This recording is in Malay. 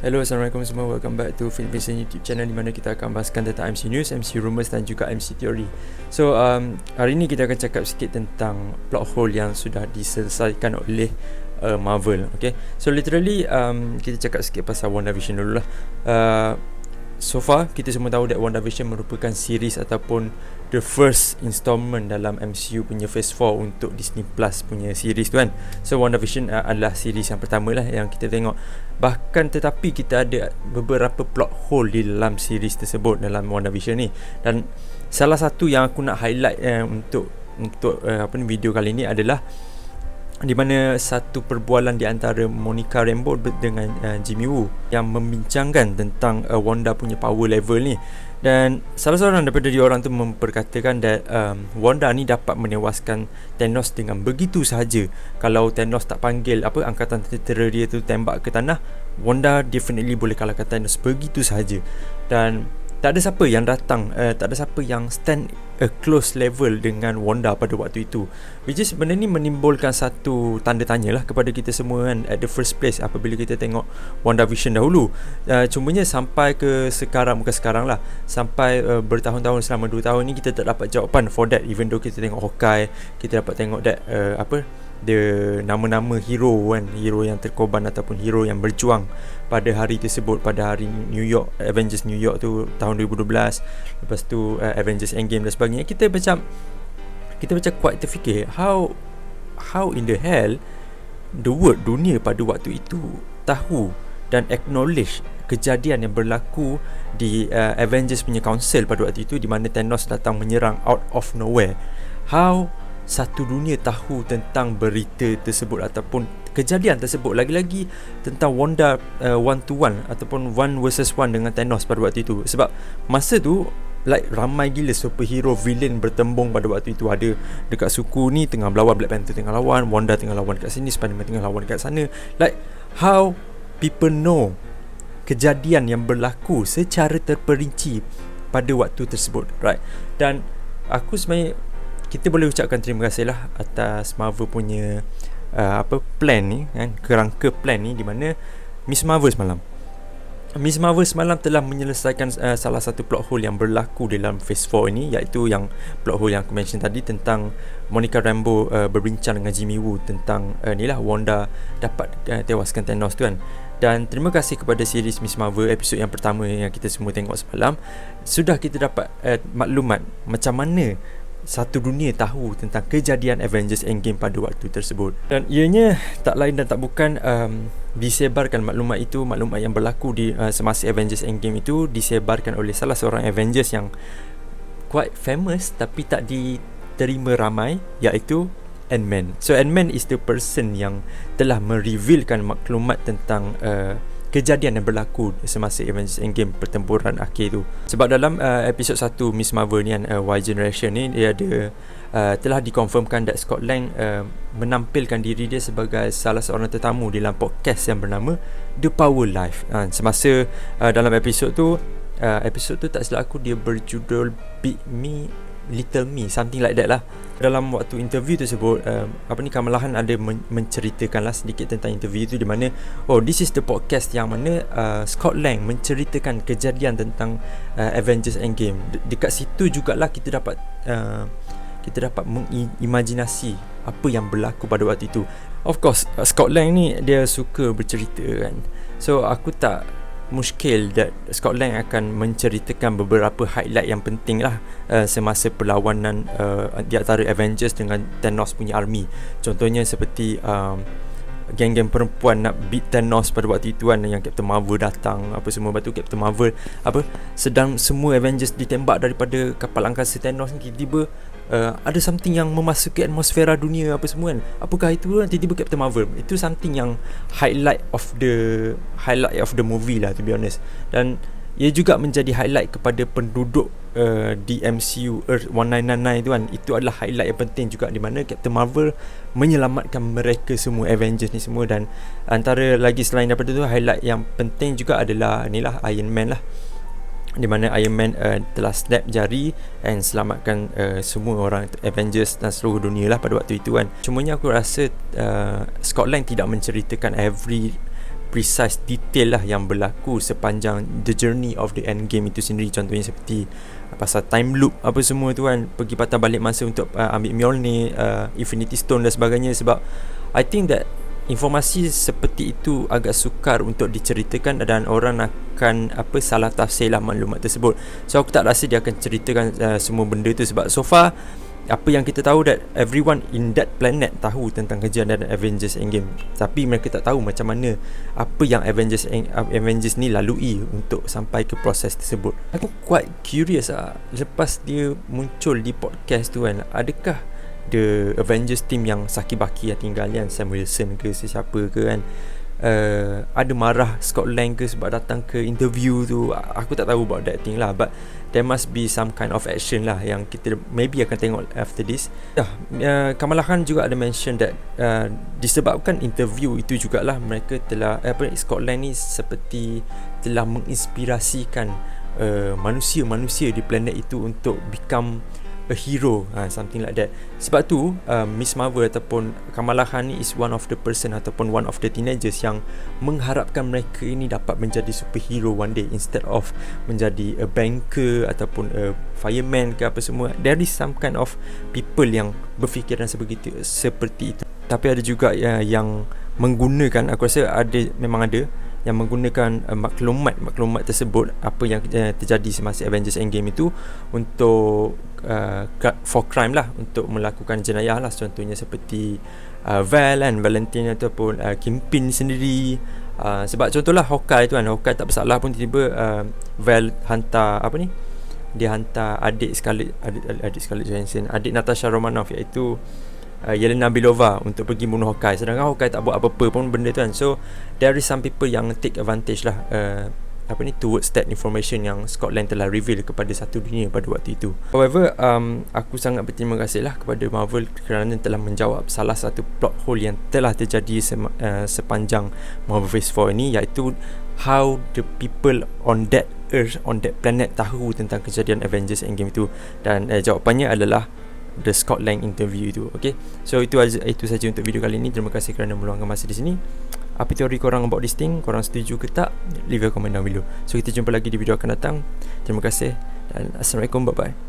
Hello, Assalamualaikum semua. Welcome back to Film Vincent YouTube channel di mana kita akan bahaskan tentang MC News, MC Rumours dan juga MC Theory. So, hari ni kita akan cakap sikit tentang plot hole yang sudah diselesaikan oleh Marvel. Okay, so literally kita cakap sikit pasal WandaVision dulu lah. So far, kita semua tahu that WandaVision merupakan series ataupun the first installment dalam MCU punya Phase 4 untuk Disney Plus punya series tu kan. So WandaVision adalah series yang pertama lah yang kita tengok. Bahkan tetapi kita ada beberapa plot hole di dalam series tersebut dalam WandaVision ni. Dan salah satu yang aku nak highlight untuk video kali ni adalah di mana satu perbualan di antara Monica Rambeau dengan Jimmy Woo yang membincangkan tentang Wanda punya power level ni. Dan salah seorang daripada diorang tu memperkatakan that Wanda ni dapat menewaskan Thanos dengan begitu sahaja. Kalau Thanos tak panggil angkatan tentera dia tu tembak ke tanah, Wanda definitely boleh kalahkan Thanos begitu sahaja. Dan tak ada siapa yang datang, tak ada siapa yang stand a close level dengan Wanda pada waktu itu. Which is benda ni menimbulkan satu tanda tanya lah kepada kita semua kan, at the first place apabila kita tengok WandaVision dahulu. Cumanya sampai ke sekarang, bukan sekarang lah, sampai bertahun-tahun, selama 2 tahun ni kita tak dapat jawapan for that. Even though kita tengok Hawkeye, kita dapat tengok that the nama-nama hero kan, hero yang terkorban ataupun hero yang berjuang pada hari tersebut, pada hari New York, Avengers New York tu tahun 2012. Lepas tu Avengers Endgame dan sebagainya. Kita macam kuat terfikir, how in the hell the world, dunia pada waktu itu tahu dan acknowledge kejadian yang berlaku di Avengers punya council pada waktu itu, di mana Thanos datang menyerang out of nowhere. How satu dunia tahu tentang berita tersebut ataupun kejadian tersebut, lagi-lagi tentang Wanda one to one ataupun one versus one dengan Thanos pada waktu itu. Sebab masa tu ramai gila superhero villain bertembung pada waktu itu. Ada dekat suku ni tengah berlawan, Black Panther tengah lawan, Wanda tengah lawan dekat sini, Spider-Man tengah lawan dekat sana. How people know kejadian yang berlaku secara terperinci pada waktu tersebut, right? Dan aku sebenarnya, kita boleh ucapkan terima kasih lah atas Marvel punya plan ni kan, kerangka plan ni, di mana Miss Marvel semalam telah menyelesaikan salah satu plot hole yang berlaku dalam Phase 4 ini, iaitu yang plot hole yang aku mention tadi tentang Monica Rambeau berbincang dengan Jimmy Woo tentang Wanda dapat tewaskan Thanos tu kan. Dan terima kasih kepada series Miss Marvel episod yang pertama yang kita semua tengok semalam, sudah kita dapat maklumat macam mana satu dunia tahu tentang kejadian Avengers Endgame pada waktu tersebut. Dan ianya tak lain dan tak bukan disebarkan maklumat itu, maklumat yang berlaku di semasa Avengers Endgame itu disebarkan oleh salah seorang Avengers yang quite famous tapi tak diterima ramai, iaitu Ant-Man. So Ant-Man is the person yang telah merevealkan maklumat tentang kejadian yang berlaku semasa Avengers Endgame, pertempuran akhir tu. Sebab dalam episod 1 Miss Marvel ni, Y Generation ni, dia ada telah dikonfirmkan that Scott Lang menampilkan diri dia sebagai salah seorang tetamu dalam podcast yang bernama The Power Life. Semasa dalam episod tu tak silap aku, dia berjudul Big Me Little Me, something like that lah. Dalam waktu interview tersebut, Kamala Khan ada menceritakanlah sedikit tentang interview itu, di mana this is the podcast yang mana Scott Lang menceritakan kejadian tentang Avengers Endgame. Dekat situ jugalah kita dapat mengimajinasi apa yang berlaku pada waktu itu. Of course, Scott Lang ni dia suka bercerita kan. So aku tak muskil that Scott Lang akan menceritakan beberapa highlight yang penting lah semasa perlawanan di antara Avengers dengan Thanos punya army. Contohnya seperti geng-geng perempuan nak beat Thanos pada waktu itu kan, yang Captain Marvel datang apa semua. Lepas tu Captain Marvel sedang semua Avengers ditembak daripada kapal angkasa Thanos ni, tiba-tiba ada something yang memasuki atmosfera dunia apa semua kan. Apakah itu kan? Tiba-tiba Captain Marvel. Itu something yang highlight of the movie lah, to be honest. Dan ia juga menjadi highlight kepada penduduk di MCU Earth 1999 tu kan. Itu adalah highlight yang penting juga, di mana Captain Marvel menyelamatkan mereka semua, Avengers ni semua. Dan antara lagi selain daripada tu, highlight yang penting juga adalah Iron Man lah, di mana Iron Man telah snap jari dan selamatkan semua orang Avengers dan seluruh dunia lah pada waktu itu kan. Cumanya aku rasa Scott Lang tidak menceritakan every precise detail lah yang berlaku sepanjang the journey of the end game itu sendiri. Contohnya seperti pasal time loop apa semua tu kan, pergi patah balik masa untuk ambil Mjolnir, Infinity Stone dan sebagainya. Sebab I think that informasi seperti itu agak sukar untuk diceritakan dan orang akan salah tafsir lah maklumat tersebut. So aku tak rasa dia akan ceritakan semua benda tu, sebab so far apa yang kita tahu that everyone in that planet tahu tentang kejadian Avengers Endgame, tapi mereka tak tahu macam mana apa yang Avengers ni lalui untuk sampai ke proses tersebut. Aku quite curious lepas dia muncul di podcast tu kan, adakah the Avengers team yang Saki-Baki yang tinggal kan, Sam Wilson ke sesiapa ke kan, ada marah Scott Lang ke sebab datang ke interview tu. Aku tak tahu about that thing lah, but there must be some kind of action lah yang kita maybe akan tengok after this. Kamala Khan juga ada mention that disebabkan interview itu jugalah mereka telah Scott Lang ni seperti telah menginspirasikan manusia-manusia di planet itu untuk become a hero, something like that. Sebab tu Miss Marvel ataupun Kamala Khan ni is one of the person ataupun one of the teenagers yang mengharapkan mereka ini dapat menjadi superhero one day, instead of menjadi a banker ataupun a fireman ke apa semua. There is some kind of people yang berfikiran seperti itu. Tapi ada juga yang menggunakan, aku rasa memang ada yang menggunakan maklumat tersebut, apa yang terjadi semasa Avengers Endgame itu, untuk for crime lah, untuk melakukan jenayah lah. Contohnya seperti Valentine ataupun Kingpin sendiri. Sebab contohlah Hawkeye tu kan, Hawkeye tak bersalah pun tiba-tiba Val hantar dia hantar adik Scarlett Johansson, adik Natasha Romanoff, iaitu Yelena Belova untuk pergi bunuh Hawkeye, sedangkan Hawkeye tak buat apa-apa pun benda tu kan. So there is some people yang take advantage lah towards that information yang Scott Lang telah reveal kepada satu dunia pada waktu itu. However, aku sangat berterima kasih lah kepada Marvel kerana telah menjawab salah satu plot hole yang telah terjadi sepanjang Marvel Phase 4 ini, iaitu how the people on that earth, on that planet tahu tentang kejadian Avengers Endgame itu. Dan jawapannya adalah the Scott Lang interview itu. Okay, so itu saja untuk video kali ini. Terima kasih kerana meluangkan masa di sini. Apa teori korang about this thing? Korang setuju ke tak? Leave a comment down below. So kita jumpa lagi di video akan datang. Terima kasih dan Assalamualaikum, bye bye.